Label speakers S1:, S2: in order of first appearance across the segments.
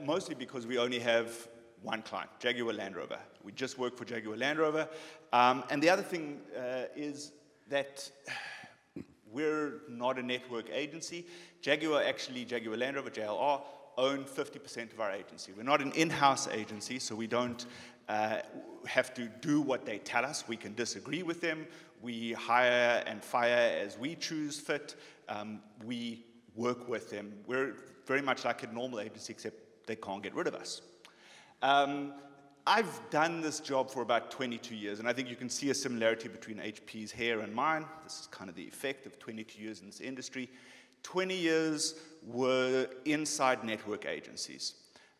S1: Mostly because we only have one client, Jaguar Land Rover. We just work for Jaguar Land Rover. And the other thing is that we're not a network agency. Jaguar Land Rover, JLR, own 50% of our agency. We're not an in-house agency, so we don't have to do what they tell us. We can disagree with them. We hire and fire as we choose fit. We work with them. We're very much like a normal agency, except they can't get rid of us. I've done this job for about 22 years, and I think you can see a similarity between HP's hair and mine. This is kind of the effect of 22 years in this industry. 20 years were inside network agencies.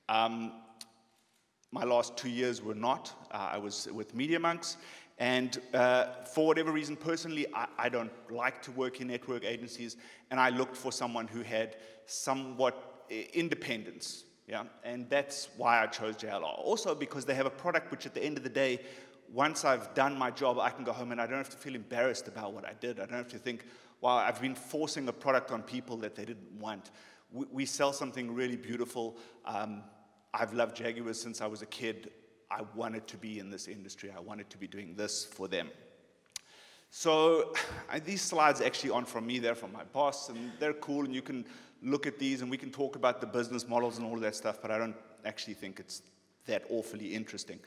S1: My last 2 years were not. I was with Media Monks, and for whatever reason, personally, I don't like to work in network agencies, and I looked for someone who had somewhat independence. Yeah, and that's why I chose JLR. Also because they have a product which at the end of the day, once I've done my job, I can go home and I don't have to feel embarrassed about what I did. I don't have to think, wow, I've been forcing a product on people that they didn't want. We sell something really beautiful. I've loved Jaguars since I was a kid. I wanted to be in this industry. I wanted to be doing this for them. So these slides actually aren't from me, they're from my boss, and they're cool, and you can look at these, and we can talk about the business models and all of that stuff, but I don't actually think it's that awfully interesting.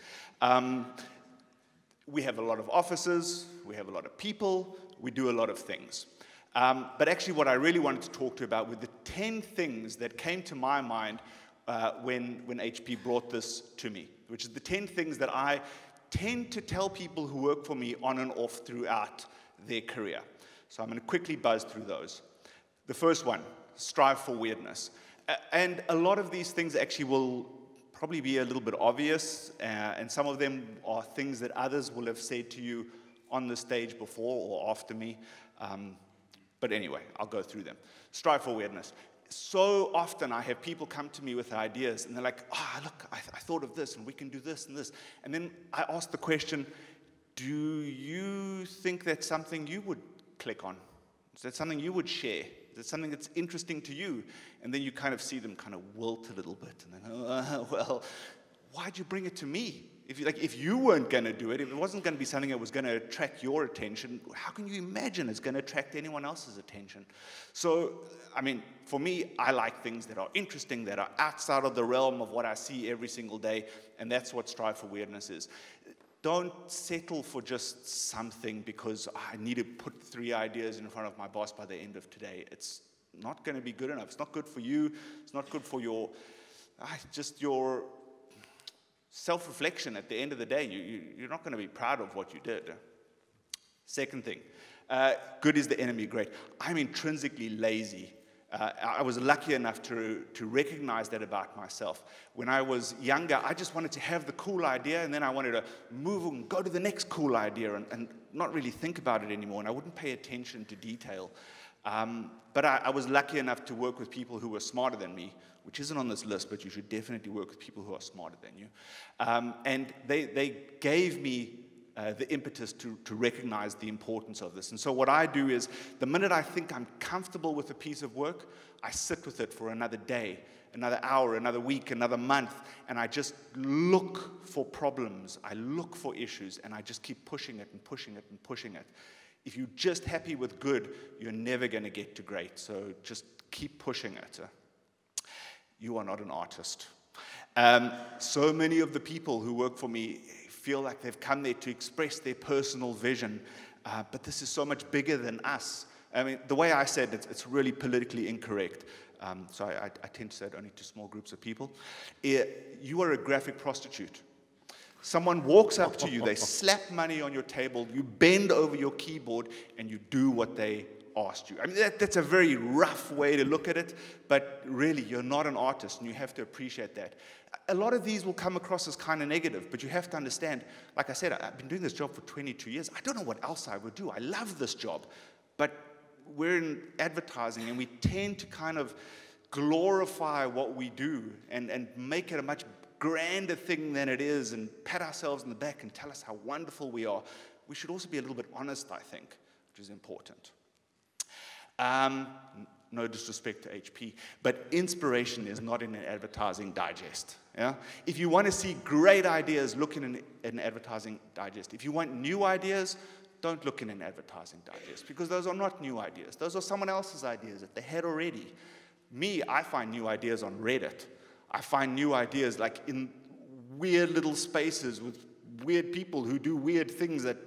S1: We have a lot of offices, we have a lot of people, we do a lot of things. But actually what I really wanted to talk to you about were the 10 things that came to my mind when HP brought this to me, which is the 10 things that I tend to tell people who work for me on and off throughout their career. So I'm going to quickly buzz through those. The first one, strive for weirdness. And a lot of these things actually will probably be a little bit obvious, and some of them are things that others will have said to you on the stage before or after me. But anyway, I'll go through them. Strive for weirdness. So often I have people come to me with ideas, and they're like, oh, look, I thought of this, and we can do this and this. And then I ask the question, do you think that's something you would click on? Is that something you would share? Is it something that's interesting to you? And then you kind of see them kind of wilt a little bit, and then, oh, well, why'd you bring it to me? If you weren't going to do it, if it wasn't going to be something that was going to attract your attention, how can you imagine it's going to attract anyone else's attention? So, I mean, for me, I like things that are interesting, that are outside of the realm of what I see every single day, and that's what Strive for Weirdness is. Don't settle for just something because I need to put 3 ideas in front of my boss by the end of today. It's not going to be good enough. It's not good for you. It's not good for your, just your self-reflection at the end of the day. You're not going to be proud of what you did. Second thing, good is the enemy of great. I'm intrinsically lazy. I was lucky enough to recognize that about myself. When I was younger, I just wanted to have the cool idea, and then I wanted to move and go to the next cool idea and not really think about it anymore, and I wouldn't pay attention to detail. But I was lucky enough to work with people who were smarter than me, which isn't on this list, but you should definitely work with people who are smarter than you. And they gave me the impetus to recognize the importance of this. And so what I do is, the minute I think I'm comfortable with a piece of work, I sit with it for another day, another hour, another week, another month, and I just look for problems, I look for issues, and I just keep pushing it and pushing it and pushing it. If you're just happy with good, you're never going to get to great, so just keep pushing it. You are not an artist. So many of the people who work for me feel like they've come there to express their personal vision, but this is so much bigger than us. I mean, the way I said it, it's really politically incorrect, so I tend to say it only to small groups of people. You are a graphic prostitute. Someone walks up to you, they slap money on your table, you bend over your keyboard, and you do what they asked you. I mean, that's a very rough way to look at it, but really, you're not an artist, and you have to appreciate that. A lot of these will come across as kind of negative, but you have to understand, like I said, I've been doing this job for 22 years. I don't know what else I would do. I love this job, but we're in advertising, and we tend to kind of glorify what we do and make it a much grander thing than it is, and pat ourselves on the back and tell us how wonderful we are. We should also be a little bit honest, I think, which is important. no disrespect to HP, but inspiration is not in an advertising digest. Yeah? If you want to see great ideas, look in an advertising digest. If you want new ideas, don't look in an advertising digest, because those are not new ideas. Those are someone else's ideas that they had already. Me, I find new ideas on Reddit. I find new ideas like in weird little spaces with weird people who do weird things that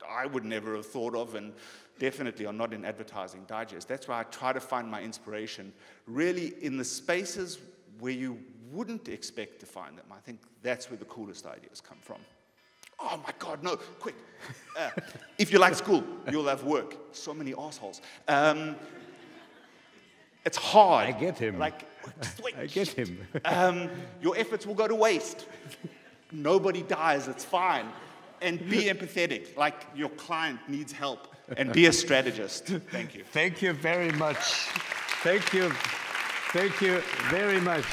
S1: I would never have thought of, and definitely are not in advertising digest. That's why I try to find my inspiration really in the spaces where you wouldn't expect to find them. I think that's where the coolest ideas come from. Oh my God, no, quick. If you like school, you'll have work. So many assholes. It's hard.
S2: I get him.
S1: Like, wait,
S2: I get him.
S1: Your efforts will go to waste. Nobody dies, it's fine. And be empathetic, like your client needs help. And be a strategist. Thank you.
S2: Thank you very much. Thank you. Thank you very much.